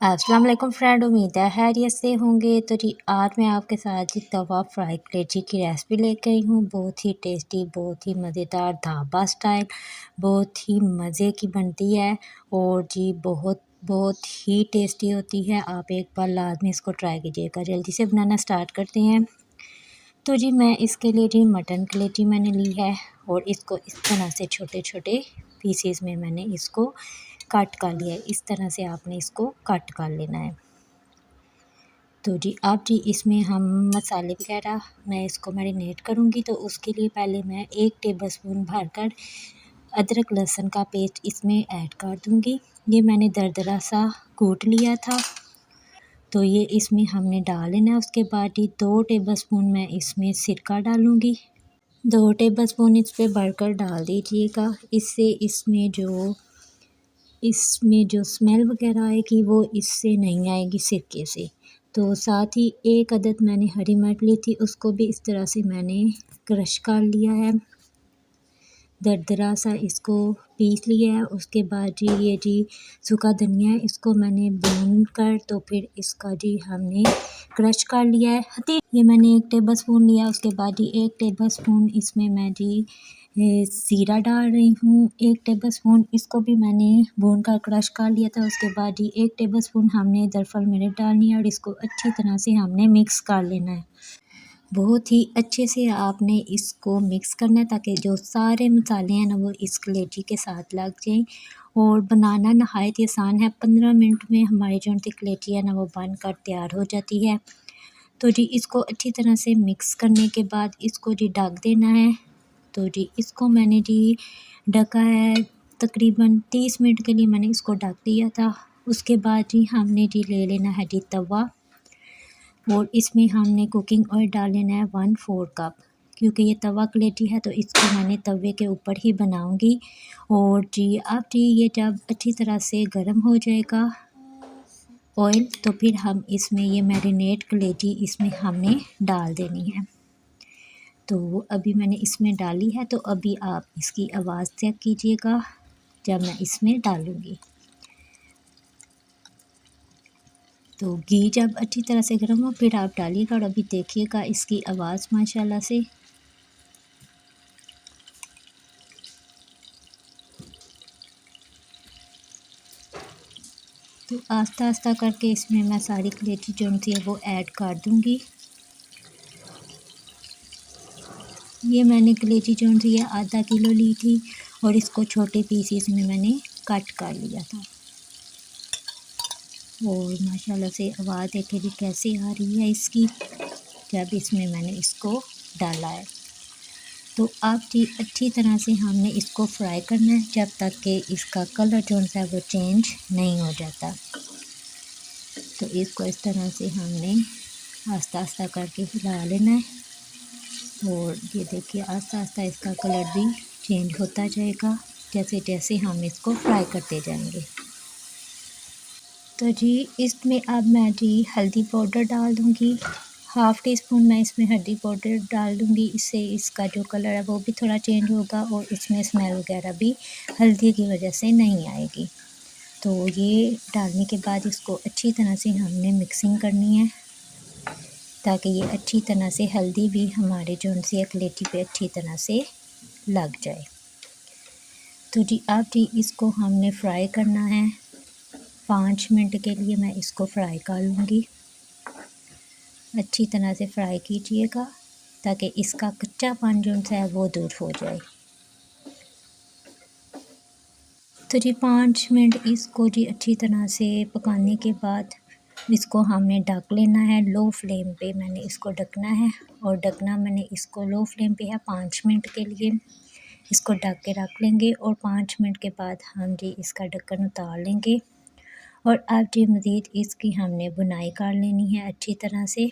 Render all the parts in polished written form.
अस्सलाम वालेकुम फ्रेंड, उम्मीद है खैरियत से होंगे। तो जी आज मैं आपके साथ जी तवा फ्राई कलेजी की रेसिपी लेके आई हूँ। बहुत ही टेस्टी, बहुत ही मज़ेदार ढाबा स्टाइल, बहुत ही मज़े की बनती है और जी बहुत बहुत ही टेस्टी होती है। आप एक बार लाजमी इसको ट्राई कीजिएगा। जल्दी से बनाना स्टार्ट करते हैं। तो जी मैं इसके लिए जी मटन कलेजी मैंने ली है और इसको इस तरह से छोटे छोटे पीसेस में मैंने इसको कट कर लिया है। इस तरह से आपने इसको कट कर लेना है। तो जी अब जी इसमें हम मसाले वगैरह मैं इसको मैरिनेट करूँगी। तो उसके लिए पहले मैं 1 टेबलस्पून भरकर अदरक लहसुन का पेस्ट इसमें ऐड कर दूँगी। ये मैंने दरदरा सा कूट लिया था, तो ये इसमें हमने डाल लेना है। उसके बाद ही 2 टेबलस्पून मैं इसमें सिरका डालूँगी। 2 टेबलस्पून इस पे भरकर डाल दीजिएगा। इससे इसमें जो स्मेल वगैरह आएगी वो इससे नहीं आएगी, सिरके से। तो साथ ही 1 अदद मैंने हरी मिर्च ली थी, उसको भी इस तरह से मैंने क्रश कर लिया है, दरदरा सा इसको पीस लिया है। उसके बाद जी ये जी सूखा धनिया है, इसको मैंने भून कर तो फिर इसका जी हमने क्रश कर लिया है। ये मैंने 1 टेबलस्पून लिया। उसके बाद जी 1 टेबलस्पून इसमें मैं जी ज़ीरा डाल रही हूँ। 1 टेबलस्पून इसको भी मैंने भून कर क्रश कर लिया था। उसके बाद जी 1 टेबलस्पून हमने जायफल मिर्च डालनी है और इसको अच्छी तरह से हमने मिक्स कर लेना है। बहुत ही अच्छे से आपने इसको मिक्स करना है ताकि जो सारे मसाले हैं ना वो इस कलेजी के साथ लग जाएं। और बनाना नहायत ही आसान है। 15 मिनट में हमारी जो कलेजी है ना वो बन कर तैयार हो जाती है। तो जी इसको अच्छी तरह से मिक्स करने के बाद इसको जी ढक देना है। तो जी इसको मैंने जी ढका है, तकरीबन 30 मिनट के लिए मैंने इसको ढक दिया था। उसके बाद जी हमने जी ले लेना है जी तवा और इसमें हमने कुकिंग ऑयल डाल लेना है 1/4 कप। क्योंकि ये तवा कलेजी है तो इसको मैंने तवे के ऊपर ही बनाऊंगी। और जी अब जी ये जब अच्छी तरह से गर्म हो जाएगा ऑयल, तो फिर हम इसमें ये मैरिनेट कलेजी इसमें हमने डाल देनी है। तो अभी मैंने इसमें डाली है, तो अभी आप इसकी आवाज़ चेक कीजिएगा जब मैं इसमें डालूँगी। तो घी जब अच्छी तरह से गर्म हो फिर आप डालिएगा और अभी देखिएगा इसकी आवाज़ माशाल्लाह से। तो आस्ता आस्ता करके इसमें मैं सारी कलेजी जो है वो ऐड कर दूँगी। ये मैंने कलेजी जो है आधा किलो ली थी और इसको छोटे पीसेस में मैंने कट कर लिया था। और माशाल्लाह से आवाज़ देखिए जी कैसे आ रही है इसकी जब इसमें मैंने इसको डाला है। तो अब जी अच्छी तरह से हमने इसको फ्राई करना है जब तक कि इसका कलर जो है वो चेंज नहीं हो जाता। तो इसको इस तरह से हमने आस्ता आस्ता करके हिला लेना है। और ये देखिए आस्ता आस्ता इसका कलर भी चेंज होता जाएगा जैसे जैसे हम इसको फ्राई करते जाएंगे। तो जी इसमें अब मैं जी हल्दी पाउडर डाल दूँगी। 1/2 टीस्पून मैं इसमें हल्दी पाउडर डाल दूँगी। इससे इसका जो कलर है वो भी थोड़ा चेंज होगा और इसमें स्मेल वगैरह भी हल्दी की वजह से नहीं आएगी। तो ये डालने के बाद इसको अच्छी तरह से हमने मिक्सिंग करनी है ताकि ये अच्छी तरह से हल्दी भी हमारे जो है कलेजी पे अच्छी तरह से लग जाए। तो जी अब जी इसको हमने फ्राई करना है। 5 मिनट के लिए मैं इसको फ्राई कर लूँगी। अच्छी तरह से फ्राई कीजिएगा ताकि इसका कच्चापन जो है वो दूर हो जाए। तो जी 5 मिनट इसको जी अच्छी तरह से पकाने के बाद इसको हमने ढक लेना है। लो फ्लेम पे मैंने इसको ढकना है और ढकना मैंने इसको लो फ्लेम पे है 5 मिनट के लिए। इसको ढक के रख लेंगे और 5 मिनट के बाद हम जी इसका ढक्कन उतार लेंगे। और अब जी मज़ीद इसकी हमने बुनाई कर लेनी है अच्छी तरह से।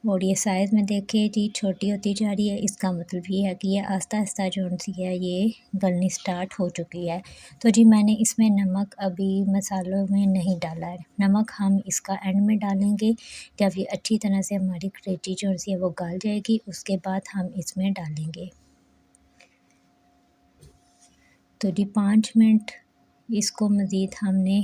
और ये साइज़ में देखिए जी छोटी होती जा रही है, इसका मतलब ये है कि ये आस्ता आस्ता जो सी है ये गलनी स्टार्ट हो चुकी है। तो जी मैंने इसमें नमक अभी मसालों में नहीं डाला है। नमक हम इसका एंड में डालेंगे जब ये अच्छी तरह से हमारी कलेजी जो सी है वो गल जाएगी, उसके बाद हम इसमें डालेंगे। तो जी 5 मिनट इसको मज़ीद हमने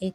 1